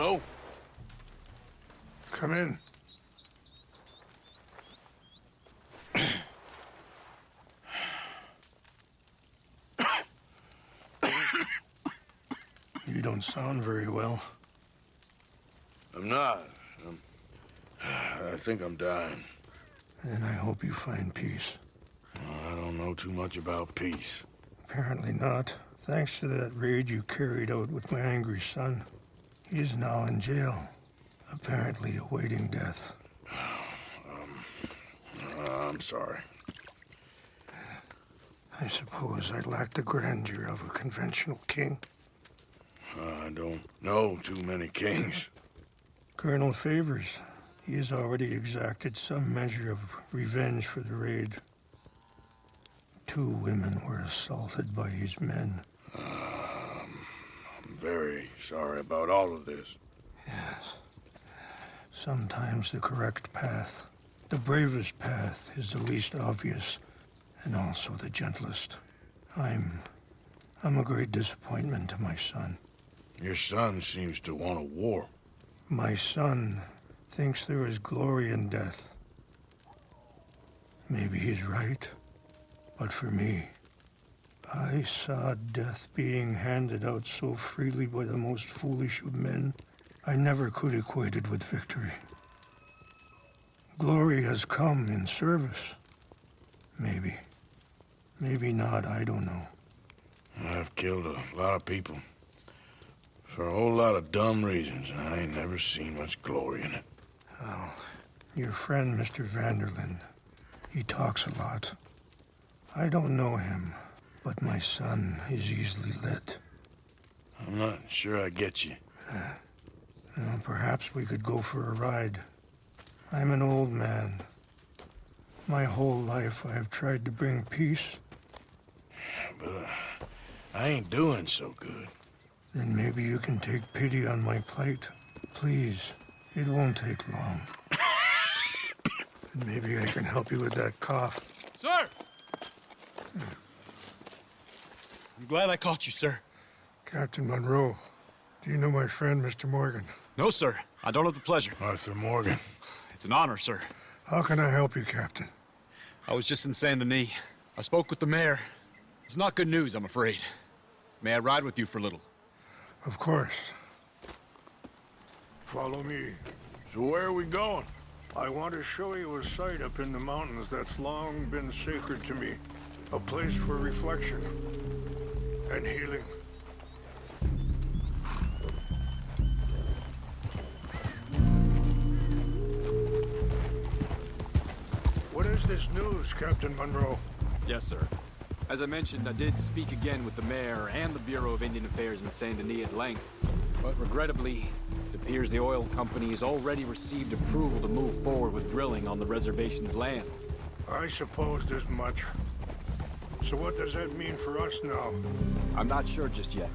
Hello? Come in. You don't sound very well. I'm not. I think I'm dying. And I hope you find peace. I don't know too much about peace. Apparently not. Thanks to that raid you carried out with my angry son. He is now in jail, apparently awaiting death. I'm sorry. I suppose I lack the grandeur of a conventional king. I don't know too many kings. Colonel Favors, he has already exacted some measure of revenge for the raid. 2 women were assaulted by his men. I'm very sorry about all of this. Yes. Sometimes the correct path, the bravest path, is the least obvious, and also the gentlest. I'm a great disappointment to my son. Your son seems to want a war. My son thinks there is glory in death. Maybe he's right, but for me, I saw death being handed out so freely by the most foolish of men, I never could equate it with victory. Glory has come in service. Maybe. Maybe not, I don't know. I've killed a lot of people. For a whole lot of dumb reasons, and I ain't never seen much glory in it. Well, your friend, Mr. Vanderlyn, he talks a lot. I don't know him, but my son is easily led. I'm not sure I get you. Well, perhaps we could go for a ride. I'm an old man. My whole life I have tried to bring peace. But I ain't doing so good. Then maybe you can take pity on my plight. Please, it won't take long. And maybe I can help you with that cough. Sir! I'm glad I caught you, sir. Captain Monroe, do you know my friend, Mr. Morgan? No, sir. I don't have the pleasure. Arthur Morgan. It's an honor, sir. How can I help you, Captain? I was just in Saint Denis. I spoke with the mayor. It's not good news, I'm afraid. May I ride with you for a little? Of course. Follow me. So where are we going? I want to show you a site up in the mountains that's long been sacred to me. A place for reflection and healing. What is this news, Captain Monroe? Yes, sir. As I mentioned, I did speak again with the mayor and the Bureau of Indian Affairs in Saint Denis at length. But regrettably, it appears the oil company has already received approval to move forward with drilling on the reservation's land. I supposed as much. So what does that mean for us now? I'm not sure just yet.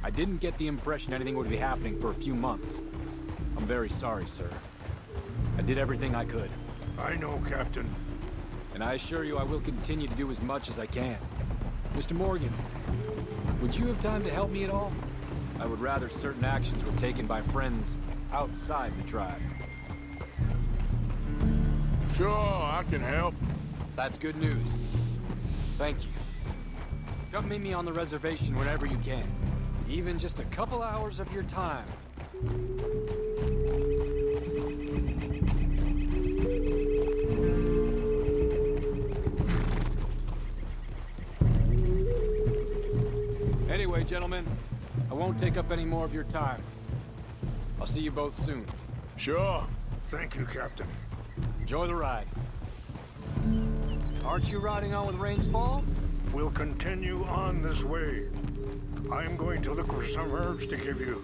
I didn't get the impression anything would be happening for a few months. I'm very sorry, sir. I did everything I could. I know, Captain. And I assure you I will continue to do as much as I can. Mr. Morgan, would you have time to help me at all? I would rather certain actions were taken by friends outside the tribe. Sure, I can help. That's good news. Thank you. Come meet me on the reservation whenever you can. Even just a couple hours of your time. Anyway, gentlemen, I won't take up any more of your time. I'll see you both soon. Sure. Thank you, Captain. Enjoy the ride. Aren't you riding on with Rains Fall? We'll continue on this way. I'm going to look for some herbs to give you.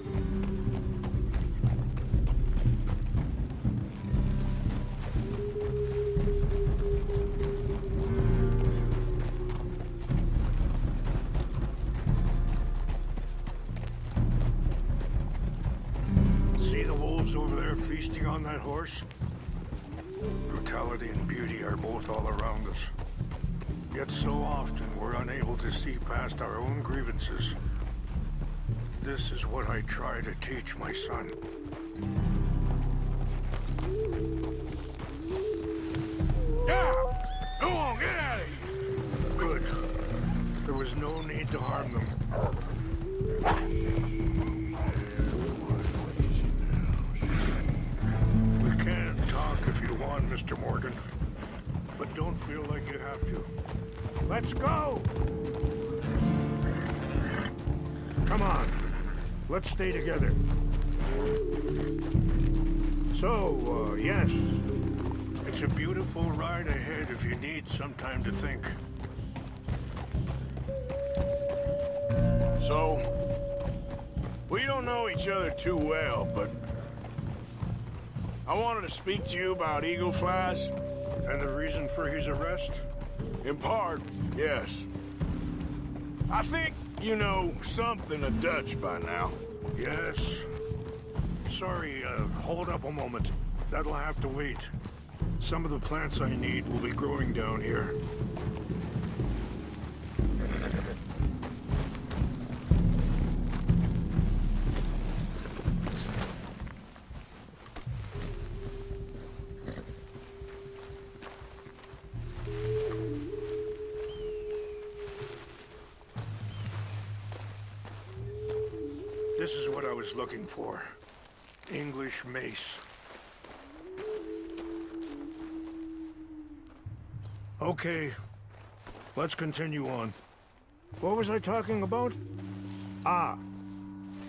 See the wolves over there feasting on that horse? Brutality and beauty are both all around us. Yet so often we're unable to see past our own grievances. This is what I try to teach my son. Now! Go on, get out of here! Good. There was no need to harm them. We can talk if you want, Mr. Morgan. But don't feel like you have to. Let's go! Come on. Let's stay together. So, yes. It's a beautiful ride ahead if you need some time to think. So, we don't know each other too well, but I wanted to speak to you about Eagle Flies. And the reason for his arrest? In part, yes. I think you know something of Dutch by now. Yes. Sorry, hold up a moment. That'll have to wait. Some of the plants I need will be growing down here. This is what I was looking for. English mace. Okay, let's continue on. What was I talking about? Ah,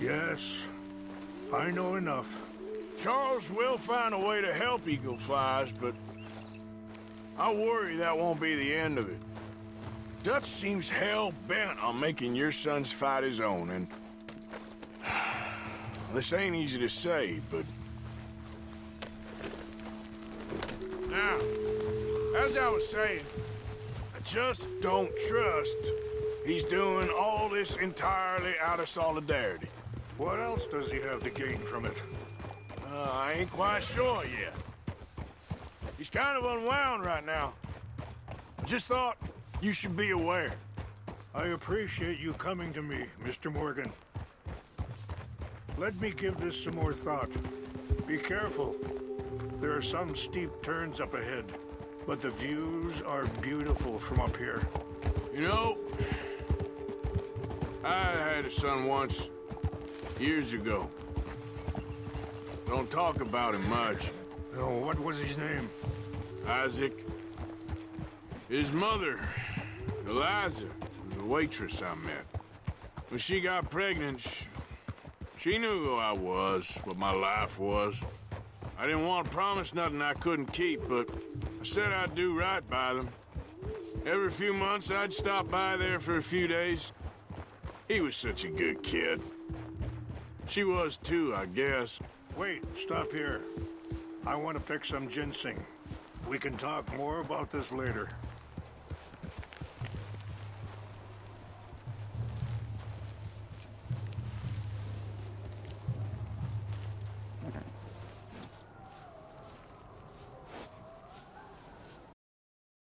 yes, I know enough. Charles will find a way to help Eagle Flies, but I worry that won't be the end of it. Dutch seems hell-bent on making your son's fight his own, and this ain't easy to say, but now, as I was saying, I just don't trust he's doing all this entirely out of solidarity. What else does he have to gain from it? I ain't quite sure yet. He's kind of unwound right now. I just thought you should be aware. I appreciate you coming to me, Mr. Morgan. Let me give this some more thought. Be careful. There are some steep turns up ahead, but the views are beautiful from up here. You know, I had a son once, years ago. Don't talk about him much. Oh, what was his name? Isaac. His mother, Eliza, was a waitress I met. When she got pregnant, she knew who I was, what my life was. I didn't want to promise nothing I couldn't keep, but I said I'd do right by them. Every few months, I'd stop by there for a few days. He was such a good kid. She was too, I guess. Wait, stop here. I want to pick some ginseng. We can talk more about this later.